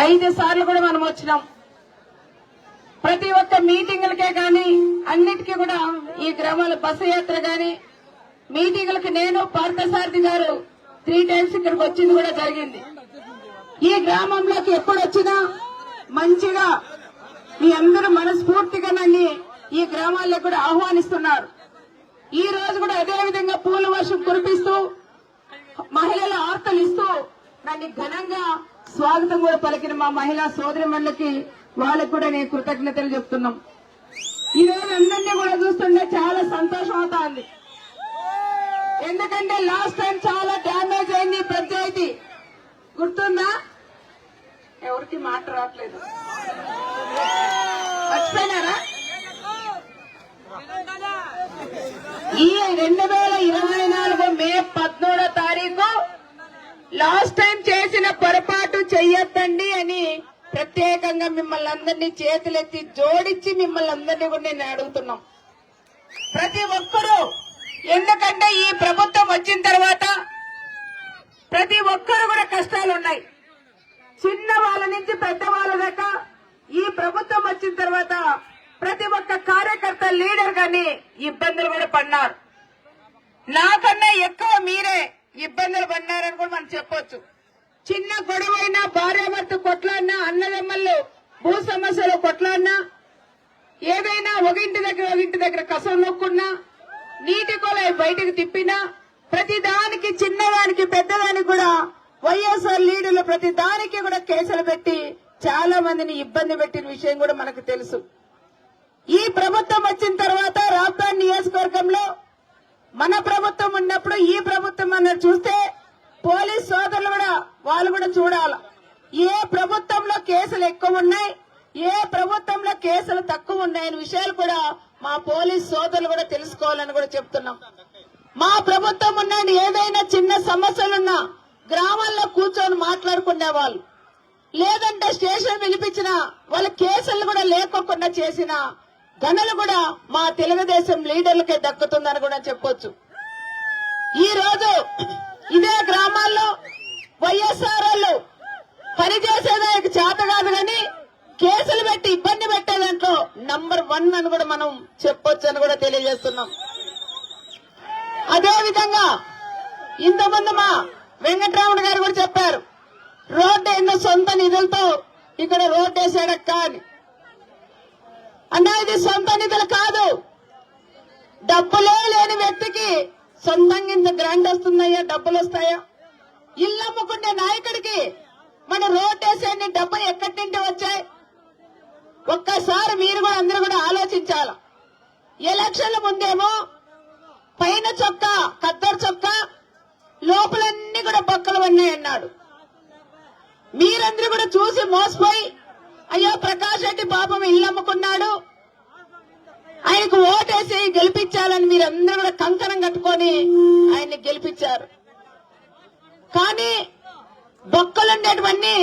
5 సార్లు కూడా మనం వచ్చినాం. ప్రతి ఒక్క మీటింగులకే గాని అన్నిటికీ కూడా ఈ గ్రామాల బస్సు యాత్ర గాని మీటింగులకు నేను పార్థసారథి గారు 3 టైమ్స్ ఇక్కడికి వచ్చింది కూడా జరిగింది. ఈ గ్రామంలోకి ఎప్పుడు వచ్చినా మంచిగా మీ అందరూ మనస్ఫూర్తిగా నన్ను ఈ గ్రామాల్లో కూడా ఆహ్వానిస్తున్నారు. ఈ రోజు కూడా అదే విధంగా పూల వర్షం కురిపిస్తూ మహిళల ఆర్తలు ఇస్తూ నన్ను ఘనంగా స్వాగతం కూడా పలికిన మా మహిళా సోదరిమణులకి వాళ్ళకు కూడా నేను కృతజ్ఞతలు చెప్తున్నాం. ఈ రోజు అందరినీ కూడా చూస్తుంటే చాలా సంతోషం అవుతుంది. ఎందుకంటే లాస్ట్ టైం చాలా డ్యామేజ్ అయింది పంచాయతీ, గుర్తుందా? ఎవరికి మాట రావట్లేదు, మర్చిపోయినారా? ఈ 2024 మే 13వ తారీఖు లాస్ట్ టైం చేసిన పొరపాటు చెయ్యొద్దండి అని ప్రత్యేకంగా మిమ్మల్ని అందరినీ చేతులెత్తి జోడించి మిమ్మల్ని అందరినీ కూడా నేను అడుగుతున్నాం. ప్రతి ఒక్కరూ, ఎందుకంటే ఈ ప్రభుత్వం వచ్చిన తర్వాత ప్రతి ఒక్కరు కూడా కష్టాలు ఉన్నాయి. చిన్న వాళ్ళ నుంచి పెద్ద వాళ్ళ దాకా ఈ ప్రభుత్వం వచ్చిన తర్వాత ప్రతి ఒక్క కార్యకర్త లీడర్ గాని ఇబ్బందులు కూడా పడినారు. నాకన్నా ఎక్కువ మీరే ఇబ్బందులు పడినారని కూడా మనం చెప్పొచ్చు. చిన్న గొడవైనా, భార్యాభర్త కొట్లాడినా, అన్నదమ్మలు భూ సమస్యలు కొట్లాడినా, ఏదైనా ఒక ఇంటి దగ్గర కసం నొక్కున్నా, నీటి కొలాయి బయటకు తిప్పినా, ప్రతి దానికి చిన్నదానికి పెద్దదానికి కూడా వైఎస్ఆర్ లీడర్లు ప్రతి దానికి కూడా కేసులు పెట్టి చాలా మందిని ఇబ్బంది పెట్టిన విషయం కూడా మనకు తెలుసు. ఈ ప్రభుత్వం వచ్చిన తర్వాత రాప్తాన్ నియోజకవర్గంలో మన ప్రభుత్వం ఉన్నప్పుడు ఈ ప్రభుత్వం అన్నది చూస్తే పోలీస్ సోదరులు కూడా వాళ్ళు కూడా చూడాలి. ఏ ప్రభుత్వంలో కేసులు ఎక్కువ ఉన్నాయి, ఏ ప్రభుత్వంలో కేసులు తక్కువ ఉన్నాయనే విషయాలు కూడా మా పోలీస్ సోదరులు కూడా తెలుసుకోవాలని కూడా చెప్తున్నాం. మా ప్రభుత్వం ఉన్నది ఏదైనా చిన్న సమస్యలున్నా గ్రామాల్లో కూర్చొని మాట్లాడుకునే వాళ్ళు, లేదంటే స్టేషన్ పిలిపించిన వాళ్ళ కేసులు కూడా లేకోకుండా చేసిన ఘనలు కూడా మా తెలుగుదేశం లీడర్లకే దక్కుతుందని కూడా చెప్పొచ్చు. ఈ రోజు ఇదే గ్రామాల్లో వైఎస్ఆర్ వాళ్ళు పనిచేసేదానికి చేత కాదు కానీ కేసులు పెట్టి ఇబ్బంది పెట్టే దాంట్లో నంబర్ 1 అని కూడా మనం చెప్పొచ్చు అని కూడా తెలియజేస్తున్నాం. అదే విధంగా ఇంతకుముందు మా వెంకటరామణ గారు కూడా చెప్పారు, రోడ్డు ఎన్నో సొంత నిధులతో ఇక్కడ రోడ్డు వేసాడక్క అని. అన్నా ఇది సొంత నిధులు కాదు, డబ్బులే లేని వ్యక్తికి సొంతంగా ఇంత గ్రాండ్ వస్తుందయ్యా, డబ్బులు వస్తాయా? ఇల్లు అమ్ముకుంటే నాయకుడికి మన రోడ్డు వేసే డబ్బులు ఎక్కడి నుండి వచ్చాయి? ఒక్కసారి మీరు కూడా అందరూ కూడా ఆలోచించాల. ఎలక్షన్ల ముందేమో పైన చొక్కా ఖద్దరు చొక్కా లోపలన్నీ కూడా బొక్కలు ఉన్నాయన్నాడు. మీరందరూ కూడా చూసి మోసపోయి అయ్యో ప్రకాష్ రెడ్డి పాపం ఇల్లు అమ్ముకున్నాడు, ఆయనకు ఓటేసి గెలిపించాలని మీరందరూ కూడా కంకణం కట్టుకొని ఆయన్ని గెలిపించారు. కానీ బొక్కలుండేటివన్నీ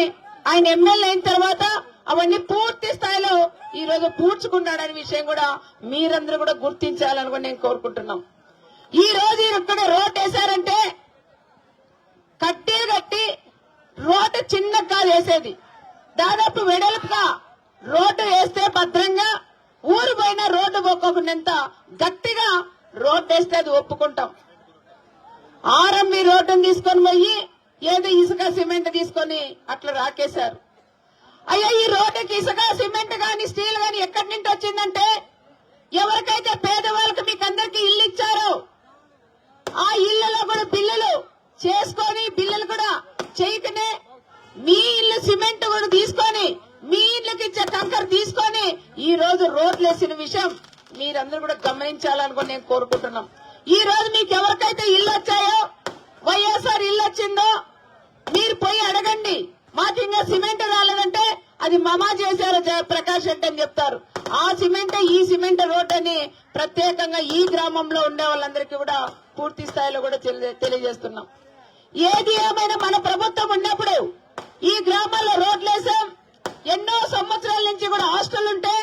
ఆయన ఎమ్మెల్యే అయిన తర్వాత అవన్నీ పూర్తి స్థాయిలో ఈ రోజు పూడ్చుకున్నాడనే విషయం కూడా మీరందరూ కూడా గుర్తించాలని కూడా నేను కోరుకుంటున్నాం. ఈ రోజు ఇక్కడ రోడ్ వేశారంటే కట్టి రోడ్డు చిన్న కాదు వేసేది, దాదాపు వెడల్పుగా రోడ్డు వేస్తే భద్రంగా ఊరు పోయిన రోడ్డు పోకుండా గట్టిగా రోడ్డు వేస్తే అది ఒప్పుకుంటాం. ఆర్ఎంబి రోడ్డును తీసుకొని పోయి ఏదో ఇసుక సిమెంట్ తీసుకొని అట్లా రాకేశారు. అయ్యా ఈ రోడ్డుకి ఇసుక సిమెంట్ గాని స్టీల్ గాని ఎక్కడి నుంచి వచ్చిందంటే ఎవరికైతే పేదవాళ్ళకి మీకు అందరికీ ఇల్లు ఇచ్చారో ఆ ఇళ్లలో కూడా బిల్లులు చేసుకొని బిల్లులు కూడా చేయకనే మీ ఇల్లు సిమెంట్ కూడా తీసుకొని మీ ఇళ్ళకి ఇచ్చే కంకర తీసుకొని ఈ రోజు రోడ్లు వేసిన విషయం మీరందరూ కూడా గమనించాలని కూడా నేను కోరుకుంటున్నాం. ఈ రోజు మీకు ఎవరికైతే ఇల్లు వచ్చాయో, వైఎస్ఆర్ ఇల్లు వచ్చిందో మీరు పోయి అడగండి. మాకు ఇంకా సిమెంట్ రాలేదంటే అది మమా చేశారు ప్రకాష్ రెడ్డి అని చెప్తారు. ఆ సిమెంట్ ఈ సిమెంట్ రోడ్ అని ప్రత్యేకంగా ఈ గ్రామంలో ఉండే వాళ్ళందరికీ కూడా పూర్తి స్థాయిలో కూడా తెలియజేస్తున్నాం. ఏది ఏమైనా మన ప్రభుత్వం ఉన్నప్పుడు ఈ గ్రామాల్లో రోడ్లు వేసాం. ఎన్నో సంవత్సరాల నుంచి కూడా హాస్టల్ ఉంటే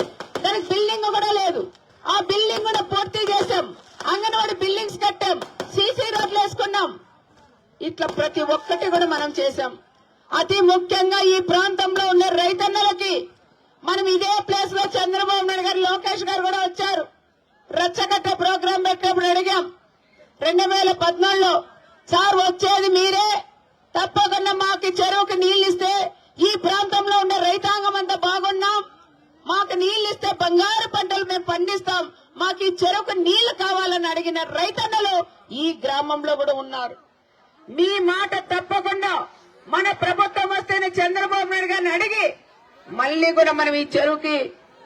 దానికి బిల్డింగ్ కూడా లేదు, ఆ బిల్డింగ్ కూడా పూర్తి చేశాం. అంగన్వాడీ బిల్డింగ్స్ కట్టాం, సీసీ రోడ్లు వేసుకున్నాం. ఇట్లా ప్రతి ఒక్కటి కూడా మనం చేశాం. అతి ముఖ్యంగా ఈ ప్రాంతంలో ఉన్న రైతన్నలకి మనం ఇదే ప్లేస్ లో చంద్రబాబు నాయుడు గారు లోకేష్ గారు కూడా వచ్చారు. రచ్చగట్ట ప్రోగ్రాం పెట్టినప్పుడు అడిగాం 2014లో, సార్ వచ్చేది మీరే, తప్పకుండా మాకు చెరువుకి నీళ్లు ఇస్తే ఈ ప్రాంతంలో ఉన్న రైతాంగం అంతా బాగున్నాం, మాకు నీళ్లు ఇస్తే బంగారు పంటలు మేము పండిస్తాం, మాకు ఈ చెరువుకు నీళ్లు కావాలని అడిగిన రైతన్నలు ఈ గ్రామంలో కూడా ఉన్నారు. మీ మాట తప్పకుండా మన ప్రభుత్వం వస్తేనే చంద్రబాబు నాయుడు గారిని అడిగి మళ్ళీ కూడా మనం ఈ చెరువుకి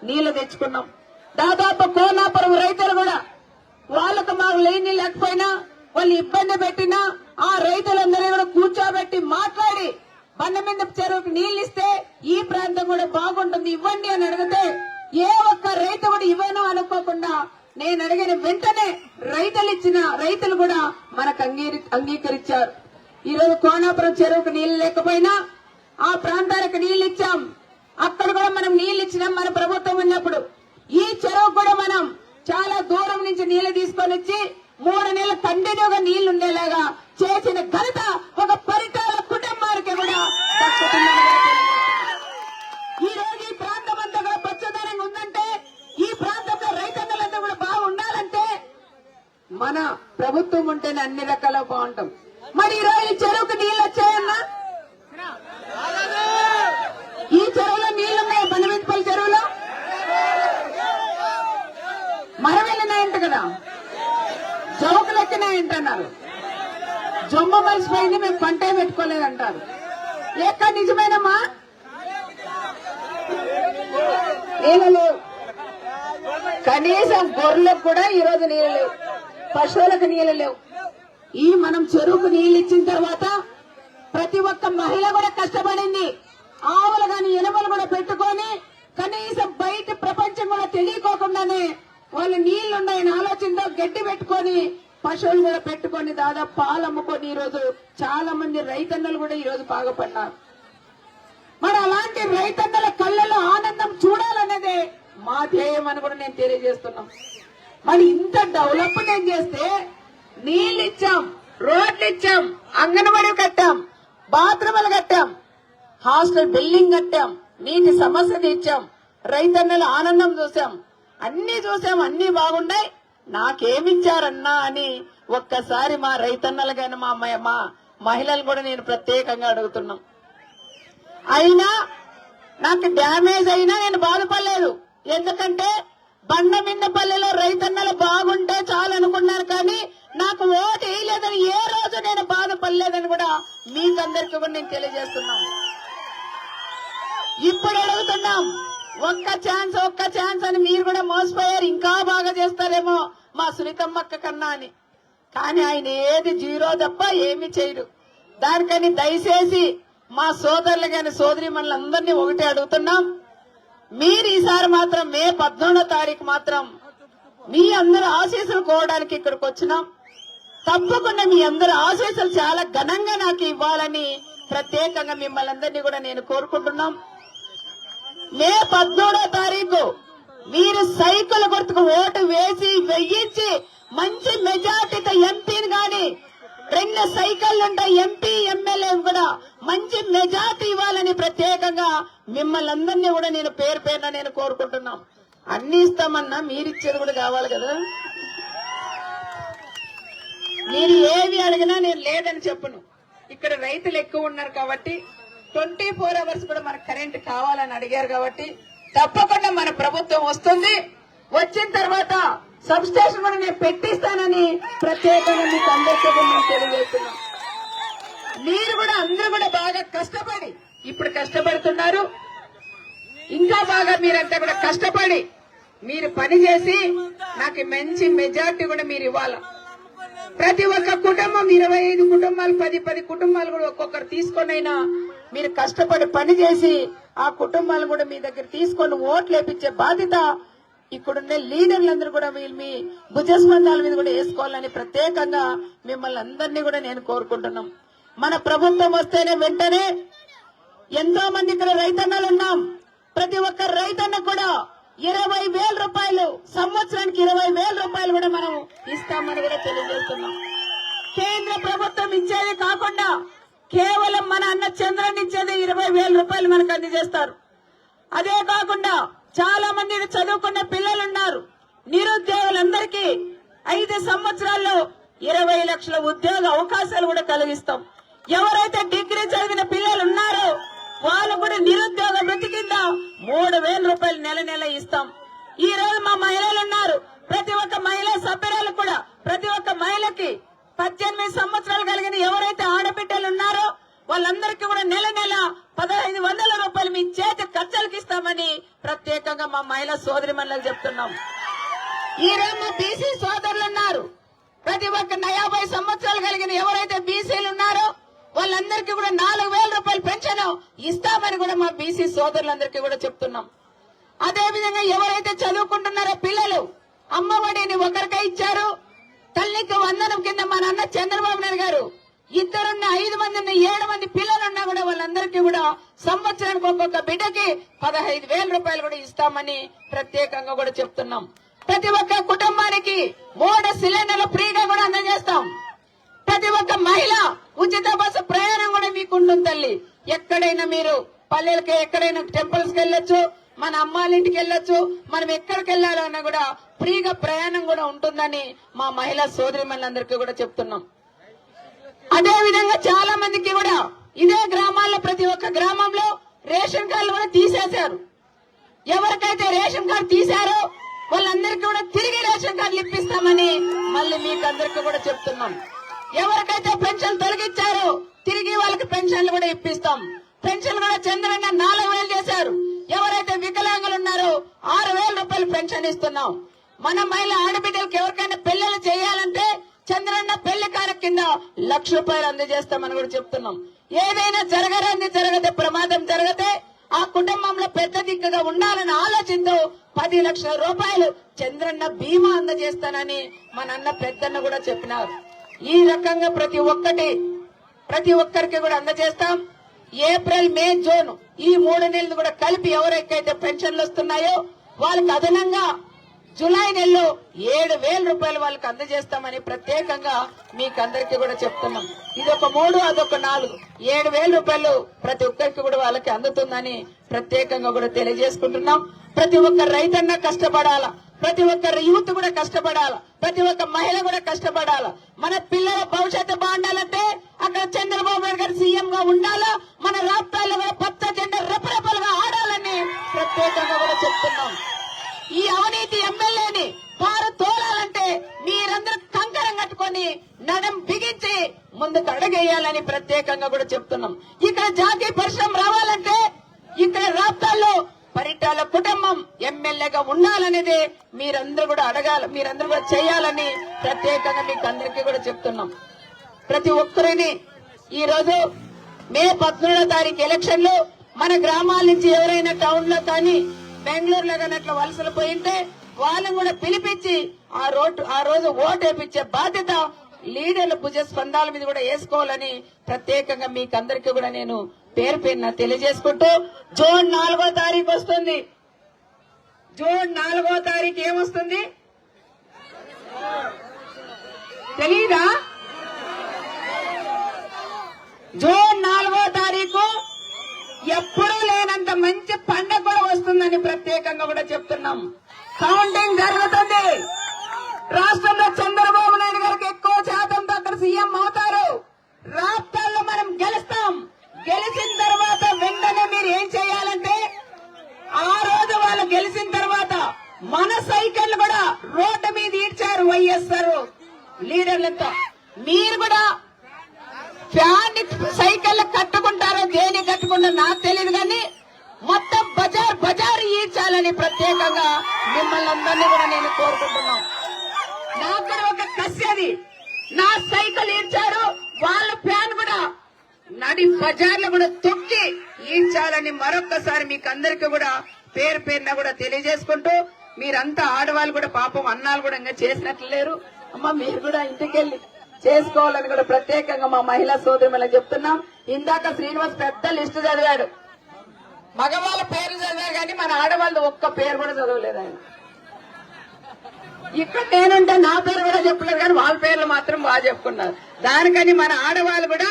నీళ్లు తెచ్చుకున్నాం. దాదాపు కోనాపురం రైతులు కూడా వాళ్ళకు మాకు లేని లేకపోయినా వాళ్ళు ఇబ్బంది పెట్టినా ఆ రైతులందరూ కూడా కూర్చోబెట్టి మాట్లాడి బండ మీద చెరువుకి నీళ్లు ఇస్తే ఈ ప్రాంతం కూడా బాగుంటుంది, ఇవ్వండి అని అడిగితే ఏ ఒక్క రైతు కూడా ఇవ్వను అనుకోకుండా నేను అడిగిన వెంటనే రైతులు కూడా మనకు అంగీకరించారు. ఈ రోజు కోనాపురం చెరువుకు నీళ్లు లేకపోయినా ఆ ప్రాంతాలకు నీళ్లు ఇచ్చాం. అక్కడ కూడా మనం నీళ్లు ఇచ్చినాం మన ప్రభుత్వం ఉన్నప్పుడు. ఈ చెరువు కూడా మనం చాలా దూరం నుంచి నీళ్లు తీసుకొని వచ్చి 3 నెలల కంటిన్యూగా నీళ్లు ఉండేలాగా చేసిన ఘనత ఒక పరిటాల కుటుంబానికి కూడా దక్కుతుందని ఈ రోజు ఈ ప్రాంతం అంతా కూడా పచ్చదనంగా ఉందంటే, ఈ ప్రాంతంలో రైతన్నలంతా కూడా బాగుండాలంటే మన ప్రభుత్వం ఉంటేనే అన్ని రకాల బాగుంటాం. మరి ఈ రోజు చెరువుకు నీళ్లు వచ్చాయన్నా? ఈ చెరువులో నీళ్లున్నాయి, బనవింపల్లి చెరువులో మరం వెళ్ళినాయంట కదా, చౌకలు ఎక్కినాయంటున్నారు, జొమ్మ మలిసిపోయింది, మేము పంటే పెట్టుకోలేదంటారు. ఎక్కడ నిజమేనమ్మా? నీళ్ళు లేవు, కనీసం గొర్రెలకు కూడా ఈ రోజు నీళ్లు లేవు, పశువులకు నీళ్లు లేవు. ఈ మనం చెరువుకు నీళ్లు ఇచ్చిన తర్వాత ప్రతి ఒక్క మహిళ కూడా కష్టపడింది. ఆవులు గాని ఎనుమలు కూడా పెట్టుకొని కనీసం బయట ప్రపంచం కూడా తెలియకోకుండానే వాళ్ళు నీళ్లున్నాయని ఆలోచనతో గడ్డి పెట్టుకొని పశువులు కూడా పెట్టుకొని దాదాపు పాలు అమ్ముకొని ఈ రోజు చాలా మంది రైతన్నలు కూడా ఈ రోజు బాగుపడ్డారు. మరి అలాంటి రైతన్నల కళ్ళలో ఆనందం చూడాలన్నదే మా ధ్యేయం అని కూడా నేను తెలియజేస్తున్నాం. మరి ఇంత డెవలప్మెంట్ చేస్తే నీళ్లు ఇచ్చాం, రోడ్లు ఇచ్చాం, అంగన్వాడీ కట్టాం, బాత్రూములు కట్టాం, హాస్టల్ బిల్డింగ్ కట్టాం, నీటి సమస్య తీర్చాం, రైతన్నల ఆనందం చూసాం, అన్ని చూసాం, అన్ని బాగున్నాయి, నాకేమిచ్చారన్నా అని ఒక్కసారి మా రైతన్నలు గాని మా మహిళలు కూడా నేను ప్రత్యేకంగా అడుగుతున్నాం. అయినా నాకు డ్యామేజ్ అయినా నేను బాధపడలేదు. ఎందుకంటే బండమిండపల్లిలో రైతన్నలు బాగుంటే చాలు అనుకున్నాను, కానీ నాకు ఓటు వేయలేదని ఏ రోజు నేను బాధపడలేదని కూడా మీకందరికీ కూడా నేను తెలియజేస్తున్నాను. ఇప్పుడు అడుగుతున్నాం, ఒక్క ఛాన్స్ అని మీరు కూడా మోసపోయారు, ఇంకా బాగా చేస్తారేమో మా సునీతమ్మక్క కన్నా అని. కానీ ఆయన ఏది జీరో తప్ప ఏమి చేయడు. దానికని దయచేసి మా సోదరులు గాని సోదరిమణులందరినీ ఒకటే అడుగుతున్నాం, మీరు ఈసారి మాత్రం మే 14వ తారీఖు మాత్రం మీ అందరు ఆశీస్సులు కోవడానికి ఇక్కడికి వచ్చినాం. తప్పకుండా మీ అందరు ఆశీస్సులు చాలా ఘనంగా నాకు ఇవ్వాలని ప్రత్యేకంగా మిమ్మల్ని అందరినీ కూడా నేను కోరుకుంటున్నాం. మే 14వ తారీఖు మీరు సైకిల్ గుర్తుకు ఓటు వేసి వెయ్యించి మంచి మెజార్టీతో ఎంపీని గాని 2 సైకిళ్లుంటాయి, ఎంపీ ఎమ్మెల్యే కూడా మంచి మెజార్టీ ఇవ్వాలని ప్రత్యేకంగా మిమ్మల్ని అందరినీ కూడా నేను పేరున నేను కోరుకుంటున్నాం. అన్ని ఇస్తామన్నా మీరిచ్చేది కూడా కావాలి కదా. మీరు ఏవి అడిగినా నేను లేదని చెప్పను. ఇక్కడ రైతులు ఎక్కువ ఉన్నారు కాబట్టి 24 అవర్స్ కూడా మనకు కరెంట్ కావాలని అడిగారు కాబట్టి తప్పకుండా మన ప్రభుత్వం వస్తుంది. వచ్చిన తర్వాత సబ్ స్టేషన్ కూడా నేను పెట్టిస్తానని ప్రత్యేకంగా మీకు అందరికీ నేను తెలియజేస్తున్నాను. మీరు కూడా అందరూ కూడా బాగా కష్టపడి ఇప్పుడు కష్టపడుతున్నారు, ఇంకా బాగా మీరంతా కూడా కష్టపడి మీరు పని చేసి నాకు మంచి మెజార్టీ కూడా మీరు ఇవ్వాలి. ప్రతి ఒక్క కుటుంబం 25 కుటుంబాలు 10 కుటుంబాలు కూడా ఒక్కొక్కరు తీసుకొనైనా మీరు కష్టపడి పని చేసి ఆ కుటుంబాలు కూడా మీ దగ్గర తీసుకొని ఓట్లు వేపించే బాధ్యత ఇక్కడున్న లీడర్లందరూ కూడా వీళ్ళు మీ భుజస్పందాల మీద కూడా వేసుకోవాలని ప్రత్యేకంగా మిమ్మల్ని అందరినీ కూడా నేను కోరుకుంటున్నాం. మన ప్రభుత్వం వస్తేనే వెంటనే ఎంతో మంది ఇక్కడ రైతన్నలు ఉన్నాం. ప్రతి ఒక్క రైతన్న కూడా 20,000 రూపాయలు సంవత్సరానికి 20,000 రూపాయలు కూడా మనం ఇస్తామని కూడా తెలియజేస్తున్నాం. కేంద్ర ప్రభుత్వం ఇచ్చేది కాకుండా కేవలం మన అన్న చంద్రన్ ఇచ్చేది 20,000 రూపాయలు మనకు అందజేస్తారు. అదే కాకుండా చాలా మంది చదువుకున్న పిల్లలు ఉన్నారు. నిరుద్యోగులందరికీ 5 సంవత్సరాల్లో 20 లక్షల ఉద్యోగ అవకాశాలు కూడా కలిగిస్తాం. ఎవరైతే డిగ్రీ చదివిన పిల్లలు ఉన్నారో వాళ్ళు కూడా నిరుద్యోగ వృత్తి కింద 3,000 రూపాయలు నెల ఇస్తాం. ఈ రోజు మా మహిళలు ఉన్నారు. ప్రతి ఒక్క మహిళా సభ్యురాలు కూడా ప్రతి ఒక్క మహిళకి 18 సంవత్సరాలు కలిగిన ఎవరైతే ఆడబిడ్డలు ఉన్నారో వాళ్ళందరికీ కూడా నెల 1,500 రూపాయలు మీ చేతి ఖర్చులకు ఇస్తామని ప్రత్యేకంగా మా మహిళా సోదరిమణులకు చెప్తున్నాం. ఈ రోజు మా బీసీ సోదరులు ఉన్నారు. ప్రతి ఒక్క 50 సంవత్సరాలు కలిగిన ఎవరైతే బీసీలు ఉన్నారో వాళ్ళందరికీ కూడా 4,000 రూపాయలు పెన్షన్ ఇస్తామని కూడా మా బీసీ సోదరులందరికీ కూడా చెప్తున్నాం. అదే విధంగా ఎవరైతే చదువుకుంటున్నారో పిల్లలు అమ్మఒడిని ఒకరికే ఇచ్చారు. తల్లికి వందనం కింద మా నాన్న చంద్రబాబు నాయుడు గారు 5 మంది 7 మంది పిల్లలున్నా కూడా వాళ్ళందరికీ కూడా సంవత్సరానికి ఒక్కొక్క బిడ్డకి 15,000 రూపాయలు కూడా ఇస్తామని ప్రత్యేకంగా కూడా చెప్తున్నాం. ప్రతి ఒక్క కుటుంబానికి 3 సిలిండర్లు ఫ్రీగా కూడా అందజేస్తాం. ప్రతి ఒక్క మహిళ ఉచిత బస్సు ప్రయాణం కూడా మీకు ఉంటుంది తల్లి. ఎక్కడైనా మీరు పల్లెలకి ఎక్కడైనా టెంపుల్స్ కి వెళ్ళొచ్చు, మన అమ్మాళ్ళ ఇంటికి వెళ్ళొచ్చు, మనం ఎక్కడికి వెళ్ళాలో అన్నా కూడా ఫ్రీగా ప్రయాణం కూడా ఉంటుందని మా మహిళా సోదరిమణులందరికీ కూడా చెప్తున్నాం. అదే విధంగా చాలా మందికి కూడా ఇదే గ్రామాల్లో ప్రతి ఒక్క గ్రామంలో రేషన్ కార్డులు కూడా తీసేశారు. ఎవరికైతే రేషన్ కార్డు తీశారో వాళ్ళందరికీ కూడా తిరిగి రేషన్ కార్డులు ఇప్పిస్తామని మళ్ళీ మీకు అందరికీ కూడా చెప్తున్నాం. ఎవరికైతే పెన్షన్ తొలగించారో తిరిగి వాళ్ళకి పెన్షన్లు కూడా ఇప్పిస్తాం. పెన్షన్ కూడా చంద్రన్న 4,000 చేశారు. ఎవరైతే వికలాంగులు ఉన్నారో 6,000 రూపాయలు పెన్షన్ ఇస్తున్నాం. మన మహిళా ఆడబిడ్డలకు ఎవరికైనా పెళ్లిళ్ళు చేయాలంటే చంద్రన్న పెళ్లి కారక కింద 1,00,000 రూపాయలు అందజేస్తామని కూడా చెప్తున్నాం. ఏదైనా జరగతే ప్రమాదం జరిగితే ఆ కుటుంబంలో పెద్ద దిక్కుగా ఉండాలని ఆలోచనతో 10 లక్షల రూపాయలు చంద్రన్న బీమా అందజేస్తానని మన అన్న పెద్దన్న కూడా చెప్పినారు. ఈ రకంగా ప్రతి ఒక్కరికి కూడా అందజేస్తాం. ఏప్రిల్, మే, జూన్ ఈ 3 నెలలు కూడా కలిపి ఎవరికైతే పెన్షన్లు వస్తున్నాయో వాళ్ళకి అదనంగా జూలై నెలలో 7,000 రూపాయలు వాళ్ళకి అందజేస్తామని ప్రత్యేకంగా మీకు అందరికీ కూడా చెప్తున్నాం. ఇదొక 3 అదొక 4 7,000 రూపాయలు ప్రతి ఒక్కరికి కూడా వాళ్ళకి అందుతుందని ప్రత్యేకంగా కూడా తెలియజేసుకుంటున్నాం. ప్రతి ఒక్క రైతన్న కష్టపడాలా, ప్రతి ఒక్క యూత్ కూడా కష్టపడాలా, ప్రతి ఒక్క మహిళ కూడా కష్టపడాలా. మన పిల్లల భవిష్యత్తు బాగుండాలంటే అక్కడ చంద్రబాబు నాయుడు గారు సీఎం గా ఉండాలా, మన రాష్ట్రాల్లో కూడా పచ్చ జెండా రెపరెపలుగా ఆడాలని ప్రత్యేకంగా కూడా చెప్తున్నాం. ఈ అవినీతి ఎమ్మెల్యేని పారు తోలాలంటే మీరందరూ కంకణం కట్టుకొని నడం బిగించి ముందుకు అడగేయాలని ప్రత్యేకంగా కూడా చెప్తున్నాం. ఇక్కడ జాతీయ పరిశ్రమ రావాలంటే ఇక్కడ రాష్ట్రాల్లో పరిటాల కుటుంబం ఎమ్మెల్యేగా ఉండాలనేది మీరందరూ కూడా అడగాలి, మీరందరూ కూడా చేయాలని ప్రత్యేకంగా మీకు అందరికీ కూడా చెప్తున్నాం. ప్రతి ఒక్కరిని ఈ రోజు మే 13వ తారీఖు ఎలక్షన్లు మన గ్రామాల నుంచి ఎవరైనా టౌన్ లో కానీ బెంగళూరులో కానీ అట్లా వలసలు పోయింటే వాళ్ళని కూడా పిలిపించి ఆ రోజు ఓటు వేయించే బాధ్యత లీడర్ల భుజ స్పందాల మీద కూడా వేసుకోవాలని ప్రత్యేకంగా మీకు అందరికీ కూడా నేను పేరు తెలియజేసుకుంటూ జూన్ 4వ తారీఖు వస్తుంది. జూన్ 4వ తారీఖు ఏమొస్తుంది తెలీదా? జూన్ 4వ తారీఖు ఎప్పుడూ లేనంత మంచి పండుగ కూడా వస్తుందని ప్రత్యేకంగా కూడా చెప్తున్నాం. కౌంటింగ్ జరుగుతుంది. రాష్ట్రంలో చంద్రబాబు నాయుడు గారికి ఎక్కువ శాతంతో అక్కడ సీఎం అవుతారు. రాష్ట్రాల్లో మనం గెలుస్తాం. గెలిచిన తర్వాత వెంటనే మీరు ఏం చేయాలంటే ఆ రోజు వాళ్ళు గెలిచిన తర్వాత మన సైకిల్ కూడా రోడ్డు మీద ఈడ్చారు వైఎస్ఆర్ లీడర్లతో. మీరు కూడా ఫ్యాన్ సైకిల్ కట్టుకుంటారో దేని కట్టుకుంటారో నాకు తెలియదు కానీ మొత్తం బజార్ ఈడ్చాలని ప్రత్యేకంగా మిమ్మల్ని అందరినీ కూడా నేను కోరుకుంటున్నాను. నాకు కూడా ఒక కసి, నా సైకిల్ ఈడ్చారు, వాళ్ళ ఫ్యాన్ కూడా నడి బజార్లో కూడా తొక్కి ఈడ్చాలని మరొక్కసారి మీకు అందరికీ కూడా పేరున కూడా తెలియజేసుకుంటూ, మీరంతా ఆడవాళ్ళు కూడా పాపం అన్నాలు కూడా ఇంకా చేసినట్లు లేరు. అమ్మ మీరు కూడా ఇంటికెళ్ళి చేసుకోవాలని కూడా ప్రత్యేకంగా మా మహిళా సోదరులకు చెప్తున్నాం. ఇందాక శ్రీనివాస్ పెద్ద లిస్టు చదివాడు. మగవాళ్ళ పేరు చదివారు కానీ మన ఆడవాళ్ళు ఒక్క పేరు కూడా చదవలేదు ఆయన. ఇక్కడ నేనుంటే నా పేరు కూడా చెప్పలేదు కానీ వాళ్ళ పేర్లు మాత్రం బాగా చెప్పుకున్నారు. దానికని మన ఆడవాళ్ళు కూడా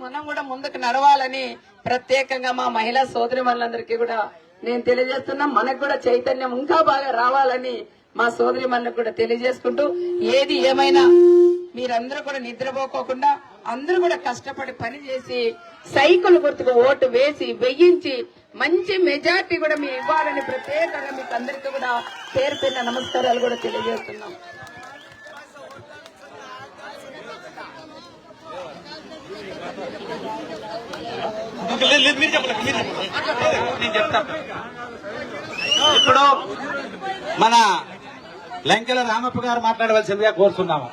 మనం కూడా ముందుకు నడవాలని ప్రత్యేకంగా మా మహిళా సోదరి మనులందరికీ కూడా నేను తెలియజేస్తున్నా. మనకు కూడా చైతన్యం ఇంకా బాగా రావాలని మా సోదరి మనులకు కూడా తెలియజేసుకుంటూ, ఏది ఏమైనా మీరందరూ కూడా నిద్రపోకోకుండా అందరూ కూడా కష్టపడి పని చేసి సైకిల్ గుర్తుకు ఓటు వేసి వెయ్యించి మంచి మెజార్టీ కూడా మీరు ఇవ్వాలని ప్రత్యేకంగా మీకు అందరికీ కూడా పేరు పేరున నమస్కారాలు కూడా తెలియజేస్తున్నాం. ఇప్పుడు మన లంకెల రామప్ప గారు మాట్లాడవలసిందిగా కోరుతున్నాము.